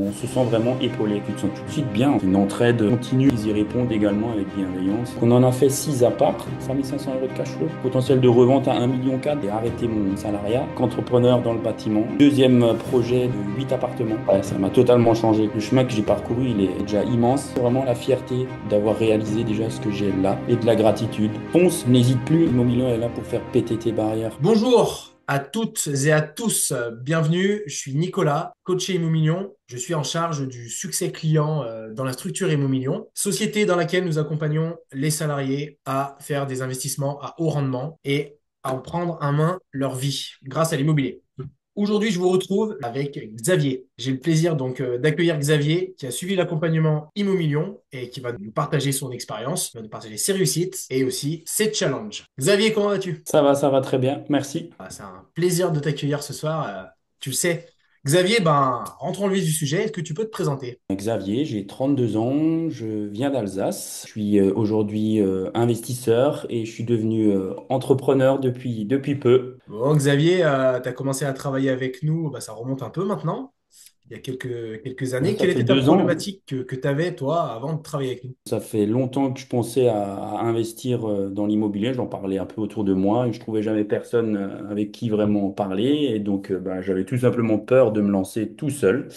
on se sent vraiment épaulé, tu te sens tout de suite bien. Une entraide continue, ils y répondent également avec bienveillance. On en a fait 6 à part, 3 500 € de cash flow, potentiel de revente à 1,4 million et arrêter mon salariat. Qu'entrepreneur dans le bâtiment. Deuxième projet de 8 appartements. Ouais, ça m'a totalement changé. Le chemin que j'ai parcouru, il est déjà immense. C'est vraiment la fierté d'avoir réalisé déjà ce que j'ai là et de la gratitude. Fonce, n'hésite plus. Immobilier est là pour faire péter tes barrières. Bonjour à toutes et à tous, bienvenue. Je suis Nicolas, coach Immomilion. Je suis en charge du succès client dans la structure Immomilion, société dans laquelle nous accompagnons les salariés à faire des investissements à haut rendement et à en prendre en main leur vie grâce à l'immobilier. Aujourd'hui, je vous retrouve avec Xavier. J'ai le plaisir donc d'accueillir Xavier qui a suivi l'accompagnement Immomilion et qui va nous partager son expérience, va nous partager ses réussites et aussi ses challenges. Xavier, comment vas-tu? Ça va très bien. Merci. C'est un plaisir de t'accueillir ce soir. Tu le sais. Xavier, ben, rentrons dans le vif du sujet. Est-ce que tu peux te présenter? Xavier, j'ai 32 ans, je viens d'Alsace. Je suis aujourd'hui investisseur et je suis devenu entrepreneur depuis peu. Bon, Xavier, tu as commencé à travailler avec nous, bah, ça remonte un peu maintenant, il y a quelques Ouais, années. ça Quelle fait était ta 2 ans. problématique que tu avais, toi, avant de travailler avec nous? Ça fait longtemps que je pensais à investir dans l'immobilier. J'en parlais un peu autour de moi et je trouvais jamais personne avec qui vraiment en parler. Et donc, bah, j'avais tout simplement peur de me lancer tout seul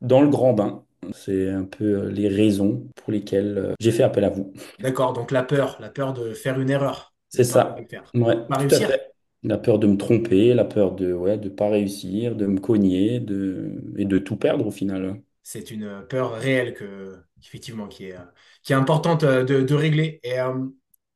dans le grand bain. C'est un peu les raisons pour lesquelles j'ai fait appel à vous. D'accord, donc la peur de faire une erreur, C'est de pas bien ça. faire, Ouais, pas tout à réussir. fait. La peur de me tromper, la peur de ouais, de pas réussir, de me cogner, et de tout perdre au final. C'est une peur réelle effectivement, qui est importante de régler. Et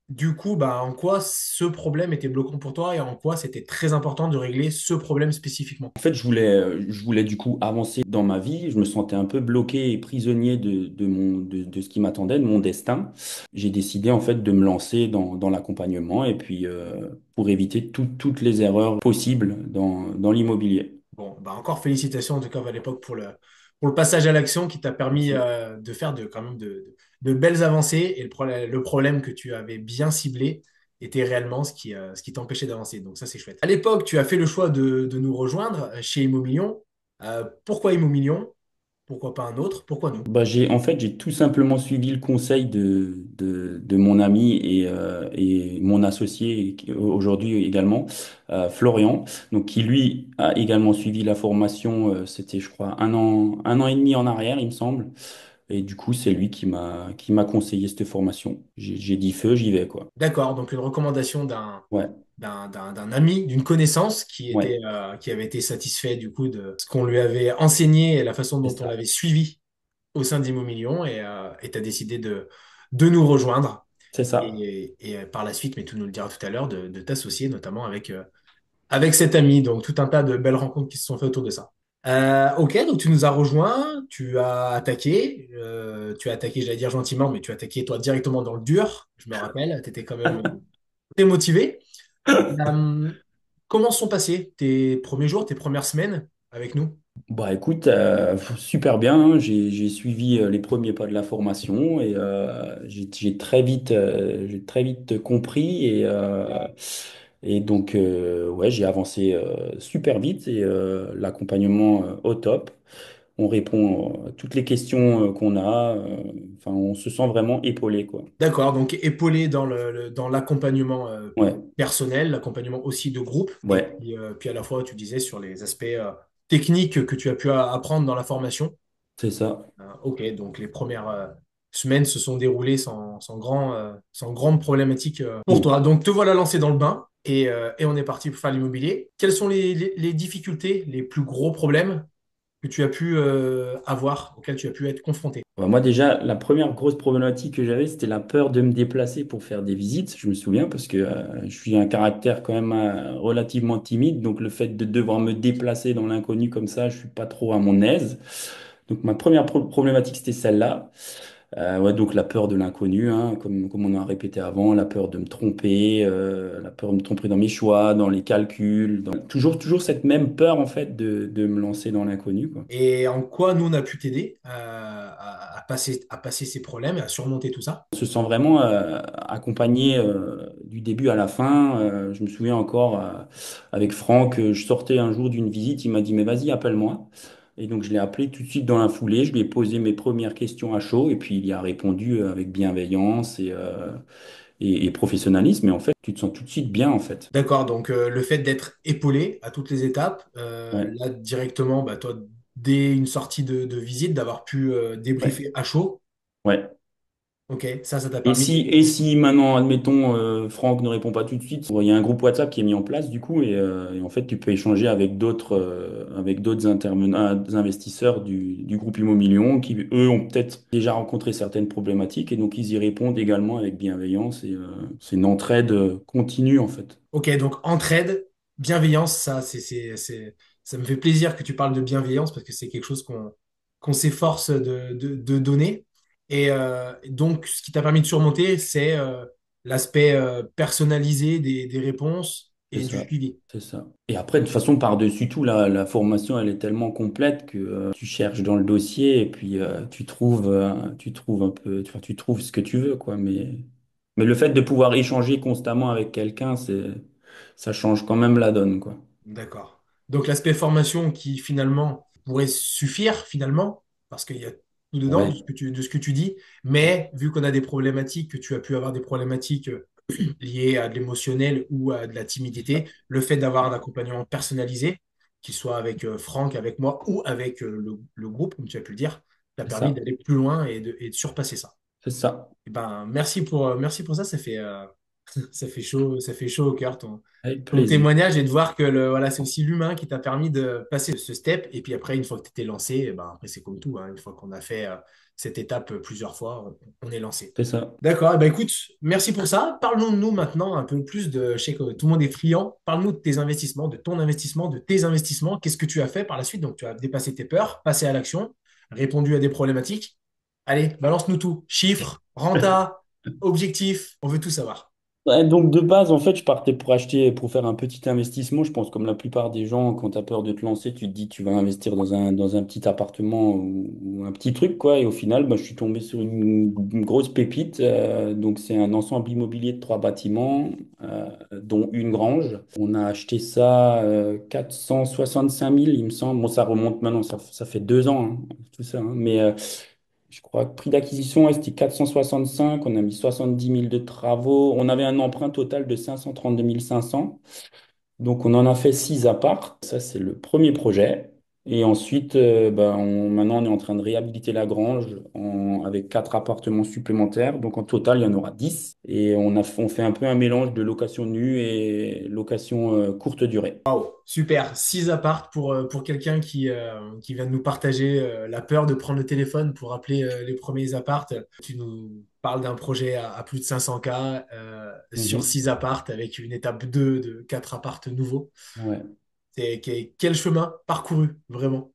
du coup, bah, en quoi ce problème était bloquant pour toi et en quoi c'était très important de régler ce problème spécifiquement? En fait, je voulais du coup avancer dans ma vie. Je me sentais un peu bloqué et prisonnier de ce qui m'attendait, de mon destin. J'ai décidé en fait de me lancer dans l'accompagnement et puis pour éviter toutes les erreurs possibles dans l'immobilier. Bon, bah, encore félicitations en tout cas à l'époque pour le passage à l'action qui t'a permis Merci. de faire quand même de belles avancées et le problème que tu avais bien ciblé était réellement ce qui t'empêchait d'avancer. Donc ça, c'est chouette. À l'époque, tu as fait le choix de nous rejoindre chez Immomilion. Pourquoi Immomilion? Pourquoi pas un autre? Pourquoi nous? Bah, en fait, j'ai tout simplement suivi le conseil de mon ami et mon associé aujourd'hui également, Florian, donc qui lui a également suivi la formation, c'était je crois 1 an et demi en arrière, il me semble. Et du coup, c'est lui qui m'a conseillé cette formation. J'ai dit feu, j'y vais, quoi. D'accord, donc une recommandation Ouais, d'un ami, d'une connaissance ouais, qui avait été satisfait du coup de ce qu'on lui avait enseigné et la façon c'est dont on ça. l'avait suivi au sein d'Immomilion et tu as décidé de nous rejoindre C'est ça. et par la suite, mais tu nous le diras tout à l'heure, de t'associer notamment avec cet ami. Donc tout un tas de belles rencontres qui se sont faites autour de ça. Ok, donc tu nous as rejoints, tu as attaqué, j'allais dire gentiment, mais tu as attaqué toi directement dans le dur. Je me rappelle, tu étais quand même très motivé. Euh, Comment sont passés tes premiers jours, tes premières semaines avec nous? Bah écoute, super bien, hein. J'ai suivi les premiers pas de la formation et j'ai très vite compris et donc ouais, j'ai avancé super vite et l'accompagnement au top. On répond à toutes les questions qu'on a. Enfin, on se sent vraiment épaulé, quoi. D'accord, donc épaulé dans dans l'accompagnement Ouais, personnel, l'accompagnement aussi de groupe, et ouais, puis à la fois, tu disais, sur les aspects techniques que tu as pu apprendre dans la formation. c'est ça. Ok, donc les premières semaines se sont déroulées sans grande problématique pour Mm. toi. Donc te voilà lancé dans le bain et on est parti pour faire l'immobilier. Quelles sont les difficultés, les plus gros problèmes que tu as pu avoir, auxquels tu as pu être confronté? Bah, moi, déjà, la première grosse problématique que j'avais, c'était la peur de me déplacer pour faire des visites. Je me souviens parce que je suis un caractère quand même relativement timide. Donc, le fait de devoir me déplacer dans l'inconnu comme ça, je suis pas trop à mon aise. Donc, ma première problématique, c'était celle-là. Ouais, donc la peur de l'inconnu, hein, comme on a répété avant, la peur de me tromper, la peur de me tromper dans mes choix, dans les calculs, toujours cette même peur en fait de me lancer dans l'inconnu, quoi. Et en quoi nous, on a pu t'aider à passer ces problèmes et à surmonter tout ça? On se sent vraiment accompagné du début à la fin. Je me souviens encore avec Franck, je sortais un jour d'une visite, il m'a dit mais vas-y appelle-moi. Et donc, je l'ai appelé tout de suite dans la foulée. Je lui ai posé mes premières questions à chaud et puis il y a répondu avec bienveillance et professionnalisme. Et en fait, tu te sens tout de suite bien, en fait. D'accord, donc le fait d'être épaulé à toutes les étapes, Ouais, là directement, bah, toi, dès une sortie de visite, d'avoir pu ouais, débriefer à chaud, ouais. ok, ça t'a permis de... Et si maintenant, admettons, Franck ne répond pas tout de suite, il y a un groupe WhatsApp qui est mis en place du coup, et en fait, tu peux échanger avec d'autres intervenants, investisseurs du groupe Immomilion qui, eux, ont peut-être déjà rencontré certaines problématiques, et donc ils y répondent également avec bienveillance, et c'est une entraide continue en fait. Ok, donc entraide, bienveillance, ça me fait plaisir que tu parles de bienveillance parce que c'est quelque chose qu'on s'efforce de donner. Et donc, ce qui t'a permis de surmonter, c'est l'aspect personnalisé des réponses C'est et du ça. suivi. C'est ça. Et après, de toute façon, par-dessus tout, la formation, elle est tellement complète que tu cherches dans le dossier et puis tu trouves un peu, tu trouves ce que tu veux, quoi. Mais le fait de pouvoir échanger constamment avec quelqu'un, ça change quand même la donne, quoi. D'accord. Donc l'aspect formation qui finalement pourrait suffire finalement, parce qu'il y a tout dedans Ouais, de ce que tu dis, mais vu qu'on a des problématiques, que tu as pu avoir des problématiques liées à de l'émotionnel ou à de la c'est ça. timidité, le fait d'avoir un accompagnement personnalisé, qu'il soit avec Franck, avec moi ou avec le groupe, comme tu as pu le dire, t'a C'est permis ça. d'aller plus loin et de surpasser ça. C'est ça. Eh ben, merci pour ça, ça fait chaud au cœur Avec ton plaisir. témoignage et de voir que voilà, c'est aussi l'humain qui t'a permis de passer ce step. Et puis après, une fois que tu étais lancé, eh ben, après c'est comme tout, hein, une fois qu'on a fait cette étape plusieurs fois, on est lancé. C'est ça. D'accord, eh ben, écoute, merci pour ça. Parlons-nous maintenant un peu plus de, je sais que tout le monde est friand, parle-nous de tes investissements, de ton investissement, de tes investissements. Qu'est-ce que tu as fait par la suite? Donc tu as dépassé tes peurs, passé à l'action, répondu à des problématiques. Allez, balance-nous tout. Chiffres, renta, objectifs, on veut tout savoir. Ouais, donc de base, en fait, je partais pour acheter, pour faire un petit investissement. Je pense comme la plupart des gens, quand tu as peur de te lancer, tu te dis tu vas investir dans un petit appartement ou un petit truc, quoi. Et au final, bah, je suis tombé sur une grosse pépite. Donc c'est un ensemble immobilier de 3 bâtiments, dont une grange. On a acheté ça 465 000, il me semble. Bon, ça remonte maintenant, ça fait 2 ans, hein, tout ça, hein. Je crois que prix d'acquisition, ouais, c'était 465. On a mis 70 000 de travaux. On avait un emprunt total de 532 500. Donc, on en a fait 6 apparts. Ça, c'est le premier projet. Et ensuite, maintenant, on est en train de réhabiliter la grange avec 4 appartements supplémentaires. Donc, en total, il y en aura 10. Et on fait un peu un mélange de location nue et location courte durée. Super, 6 apparts pour quelqu'un qui vient de nous partager la peur de prendre le téléphone pour appeler les premiers apparts. Tu nous parles d'un projet à plus de 500K sur Mhm. 6 apparts avec une étape 2 de 4 apparts nouveaux. Ouais. Quel chemin parcouru, vraiment.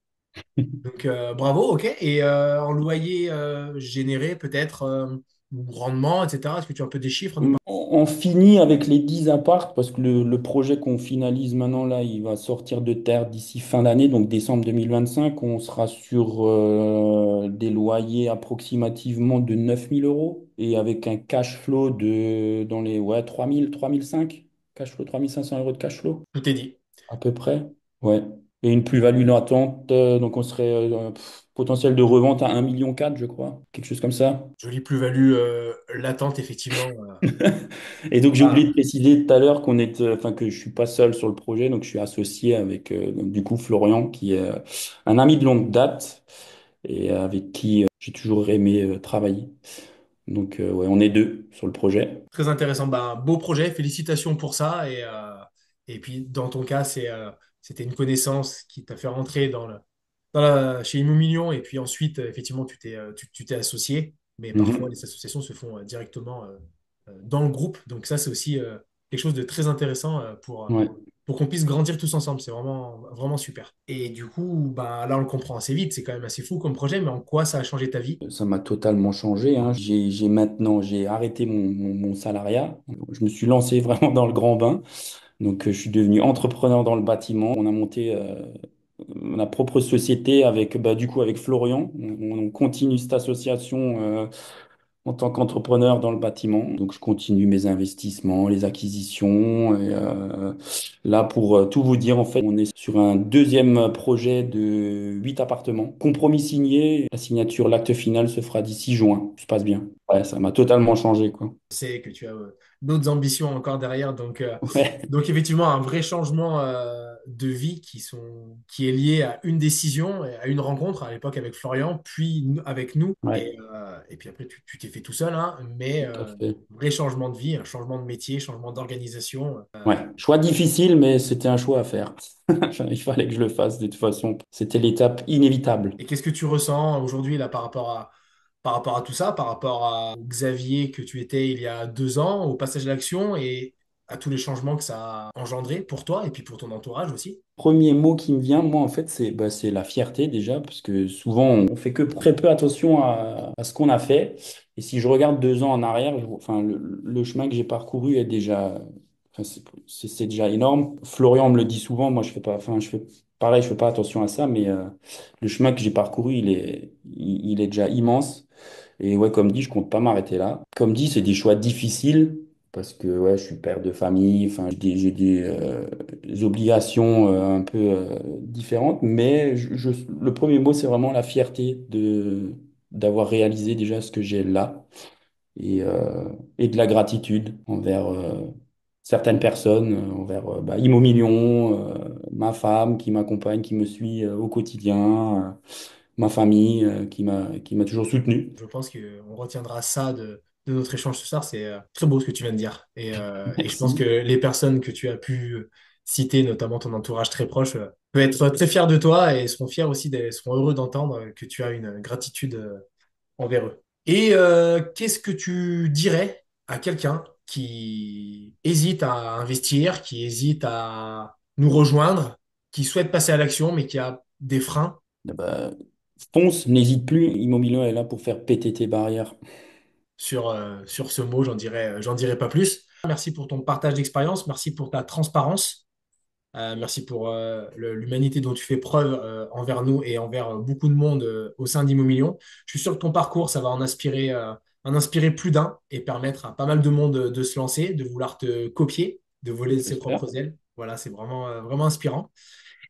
Donc bravo, ok. Et en loyer généré peut-être, ou rendement, etc. Est-ce que tu as un peu des chiffres à nous On finit avec les 10 apparts parce que le projet qu'on finalise maintenant, là, il va sortir de terre d'ici fin d'année, donc décembre 2025. On sera sur des loyers approximativement de 9 000 € et avec un cash flow dans les 3 000, 3 500 cash flow, 3 500 € de cash flow, Tout est dit. à peu près. Ouais. Et une plus-value latente, donc on serait potentiel de revente à 1,4 million, je crois, quelque chose comme ça. Jolie plus-value latente, effectivement. Et donc j'ai oublié de Voilà. préciser tout à l'heure enfin que je suis pas seul sur le projet, donc je suis associé avec donc, du coup Florian qui est un ami de longue date et avec qui j'ai toujours aimé travailler. Donc ouais, on est deux sur le projet. Très intéressant. Ben, beau projet, félicitations pour ça. Et puis, dans ton cas, c'était une connaissance qui t'a fait rentrer chez Immomilion. Et puis ensuite, effectivement, tu t'es associé. Mais parfois, Mhm. les associations se font directement dans le groupe. Donc ça, c'est aussi quelque chose de très intéressant Ouais. pour qu'on puisse grandir tous ensemble. C'est vraiment, vraiment super. Et du coup, ben, là, on le comprend assez vite. C'est quand même assez fou comme projet. Mais en quoi ça a changé ta vie? Ça m'a totalement changé, hein. J'ai arrêté mon salariat. Je me suis lancé vraiment dans le grand bain. Donc je suis devenu entrepreneur dans le bâtiment. On a monté ma propre société avec, bah, du coup, avec Florian. On continue cette association. en tant qu'entrepreneur dans le bâtiment. Donc, je continue mes investissements, les acquisitions. Et, là, pour tout vous dire, en fait, on est sur un deuxième projet de 8 appartements. Compromis signé. La signature, l'acte final se fera d'ici juin. Ça se passe bien. Ouais, ça m'a totalement changé, quoi. Je sais que tu as d'autres ambitions encore derrière. Ouais, Donc effectivement, un vrai changement de vie qui est lié à une décision, et à une rencontre à l'époque avec Florian, puis avec nous. ouais, Et puis après, tu t'es fait tout seul, hein, mais tout à fait. vrai changement de vie, un changement de métier, changement d'organisation. Ouais, choix difficile, mais c'était un choix à faire. Il fallait que je le fasse de toute façon. C'était l'étape inévitable. Et qu'est-ce que tu ressens aujourd'hui là par rapport à tout ça, par rapport à Xavier que tu étais il y a 2 ans, au passage à l'action et à tous les changements que ça a engendré pour toi et puis pour ton entourage aussi? Premier mot qui me vient, moi, en fait, c'est la fierté déjà, parce que souvent, on fait que très peu attention à ce qu'on a fait. Et si je regarde 2 ans en arrière, enfin, le chemin que j'ai parcouru est déjà, enfin, c'est déjà énorme. Florian me le dit souvent, moi, je fais pas, enfin, je fais pareil, je fais pas attention à ça, mais le chemin que j'ai parcouru, il est déjà immense. Et ouais, comme dit, je compte pas m'arrêter là. Comme dit, c'est des choix difficiles parce que ouais, je suis père de famille, enfin, des obligations un peu différentes, mais le premier mot, c'est vraiment la fierté d'avoir réalisé déjà ce que j'ai là et, euh, et de la gratitude envers certaines personnes, envers bah, Imo Million, ma femme qui m'accompagne, qui me suit au quotidien, ma famille qui m'a toujours soutenu. Je pense qu'on retiendra ça de notre échange ce soir. C'est très beau ce que tu viens de dire. Et je pense que Merci. les personnes que tu as pu citer, notamment ton entourage très proche, peuvent être très fiers de toi et seront fiers aussi, seront heureux d'entendre que tu as une gratitude envers eux. Et qu'est-ce que tu dirais à quelqu'un qui hésite à investir, qui hésite à nous rejoindre, qui souhaite passer à l'action, mais qui a des freins Eh ben, fonce, n'hésite plus. Immobilier est là pour faire péter tes barrières. sur ce mot, j'en dirai pas plus. Merci pour ton partage d'expérience, merci pour ta transparence, merci pour l'humanité dont tu fais preuve envers nous et envers beaucoup de monde au sein d'Immomilion. Je suis sûr que ton parcours, ça va en inspirer plus d'un et permettre à pas mal de monde de se lancer, de vouloir te copier, de voler de ses J'espère. propres ailes. Voilà, c'est vraiment inspirant.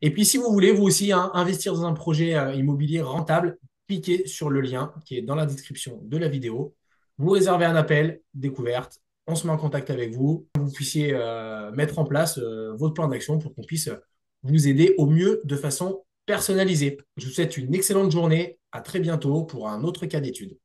Et puis, si vous voulez, vous aussi, hein, investir dans un projet immobilier rentable, cliquez sur le lien qui est dans la description de la vidéo. Vous réservez un appel, découverte, on se met en contact avec vous, vous puissiez mettre en place votre plan d'action pour qu'on puisse vous aider au mieux de façon personnalisée. Je vous souhaite une excellente journée. À très bientôt pour un autre cas d'étude.